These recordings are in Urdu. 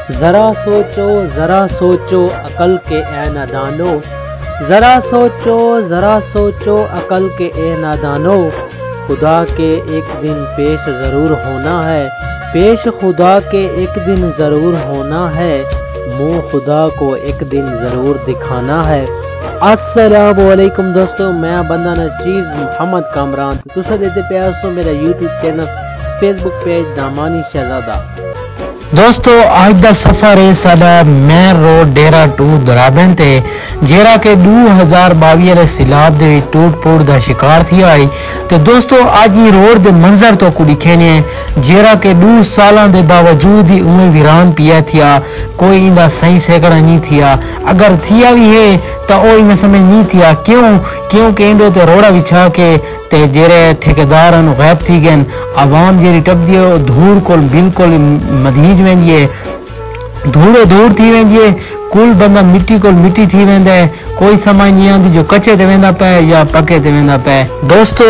ذرا سوچو عقل کے اے نادانو، ذرا سوچو عقل کے اے نادانو، خدا کے ایک دن پیش ضرور ہونا ہے، پیش خدا کے ایک دن ضرور ہونا ہے، منہ خدا کو ایک دن ضرور دکھانا ہے۔ السلام علیکم دوستو، میں بندہ نچیز محمد کامران، تسا دیتے پیاسو میرا یوٹیوب چینل فیس بک پیج دامانی شہزادہ۔ دوستو آج دا سفر ہے ساڈا مین روڈ ڈیرا 2 درابن تے، جیرا کہ 2022 والے سیلاب دے ٹوٹ پھوٹ دا شکار تھی آئی۔ تو دوستو آج یہ روڈ دے منظر تو کو دکھینے ہیں، جیرا کہ 2 سالاں دے باوجود ہی اویں ویران پیا تھیا، کوئی اندا صحیح سیکڑا نہیں تھیا، اگر تھیا بھی ہے تو اوئی میں سمجھ نہیں تھیا، کیوں کہ انڈو تے روڑا وچھا کے تے جیرے ٹھیکیدارن غیب تھی گئن، عوام جیری ٹپ دیو دھوڑ کول بالکل مدہیج وینجیے، دھوڑ تھی وینجیے، کل بندہ مٹی کول مٹی تھی ویندا ہے، کوئی سمجھ نہیں آندی جو کچے تے ویندا پے یا پکے تے ویندا پے۔ دوستو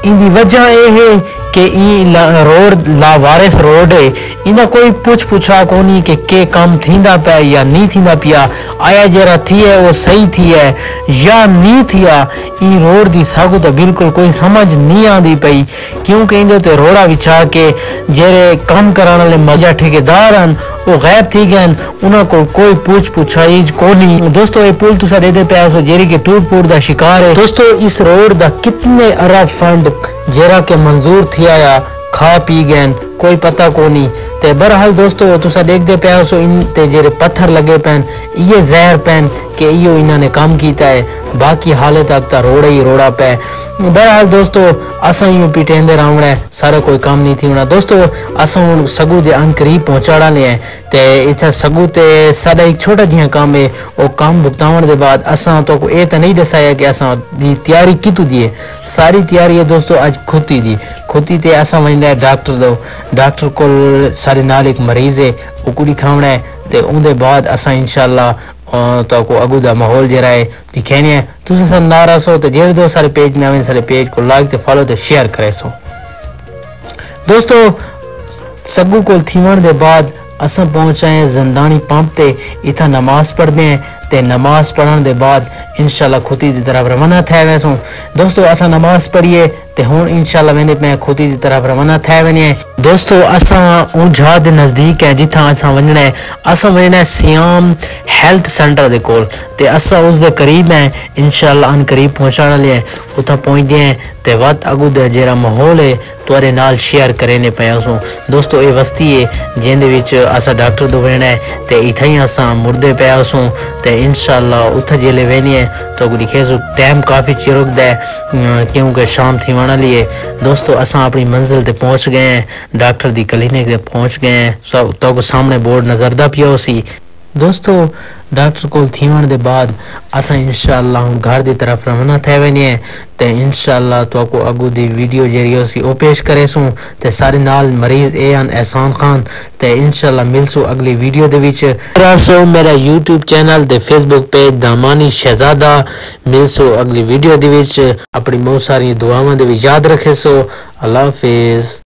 ان دی وجہ اے ہے کہ این روڈ لاوارث روڈ ہے، اندا کوئی پوچھا کونی کہ کام تھیندا پے یا نہیں تھیندا پیا، آیا جرا تھی ہے وہ صحیح تھی ہے یا نہیں تھیا، این روڈ دی ساگو تو بالکل کوئی سمجھ نہیں آندی پئی، کیونکہ اندے تے روڑا وچھا کے جیرے کام کران والے مجا ٹھیکیدارن وہ غیب تھی گئن، انہاں کو کوئی پوچھائیج کونی۔ دوستو یہ پول تسا دے دے پیاسو جیری کے ٹوٹ پھوٹ دا شکار ہے۔ دوستو اس روڈ دا کتنے ارب فنڈ جیرا کے منظور تھی آیا کھا پی گئن، کوئی پتہ کونی۔ تے برحال دوستو تسا دیکھ دے پیاسو ان تے جیرے پتھر لگے پین، یہ زہر پین کہ ایو انہاں نے کام کیتا ہے، باقی حالے تک تا روڑا ہی روڑا پہ۔ برحال دوستو اساں یوں پیٹین دے راؤنڈ ہے، سارا کوئی کام نہیں تھی ہونا۔ دوستو اساں سگو دے ان قریب پہنچاڑا لے ہیں، تے اتھا سگو تے ساڈا ایک چھوٹا جہاں کام ہے، وہ کام بھگتاون دے بعد اساں تو کو اے تے نہیں دسایا کہ اساں دی تیاری کیتو دیے، ساری تیاری ہے دوستو اج کھوتی دی، کھوتی تے اساں ونجنا ہے ڈاکٹر دو، ڈاکٹر کول سارے نال ایک مریض ہے، وہ کڑی کھاونا ہے، تے اون دے بعد اساں انشاءاللہ تو کو اگو دا ماحول جرا ہے دکھینے ہیں۔ تسا سن ناراض ہو تو جیرے دو سارے پیج میں سارے پیج کو لائک تے فالو تے شیئر کرے سو۔ دوستو سگو کو تھیون دے بعد اساں پہنچائیں زندانی پمپ تے، اتھا نماز پڑھ دیں تے نماز پڑھن دے بعد انشاءاللہ کھوتی دی طرف روانہ تھے ویسوں۔ دوستو اساں نماز پڑھیے تے ہون انشاءاللہ ویندے میں کھوتی دی طرف روانہ تھے وینے۔ دوستو اساں اون جہاں دے نزدیک ہے جتھاں اساں ونجنا ہے، اساں ونجنا ہے سیام ہیلتھ سینٹر دے کول، تے اساں اس دے قریب ہیں، انشاءاللہ ان قریب پہنچانا لے ہیں، اتھا پہنچ دے ہیں تے وقت اگو دے جیرا ماحول ہے توارے نال شیئر کرنے پہ اسوں۔ دوستو اے وستی ہے جن دے وچ اساں ڈاکٹر دو وینا ہے تے ایتھا ہی اساں مردے پہ اسوں، تے انشاءاللہ اتھا جیلے وینی ہے تو کو لکھے سو ٹائم کافی چرک دے کیونکہ شام تھی وانا لیے۔ دوستو اساں اپنی منزل تے پہنچ گئے ہیں، ڈاکٹر دی کلینک تے پہنچ گئے ہیں، تو کو سامنے بورڈ نظر دا پیا اسی۔ دوستو ڈاکٹر کول تھیون دے بعد اساں انشاءاللہ گھر دی طرف روانہ تھے وینی ہے، تے انشاءاللہ تو کو اگو دی ویڈیو جیری اسی او پیش کرے سوں، تے سارے نال مریض ایان احسان خان، تے انشاءاللہ مل سو اگلی ویڈیو دے وچ۔ سو میرا یوٹیوب چینل تے فیس بک پیج دامانی شہزادہ، مل سو اگلی ویڈیو دے وچ، اپنی بہت ساری دعاواں دے وچ یاد رکھے سو۔ اللہ حافظ۔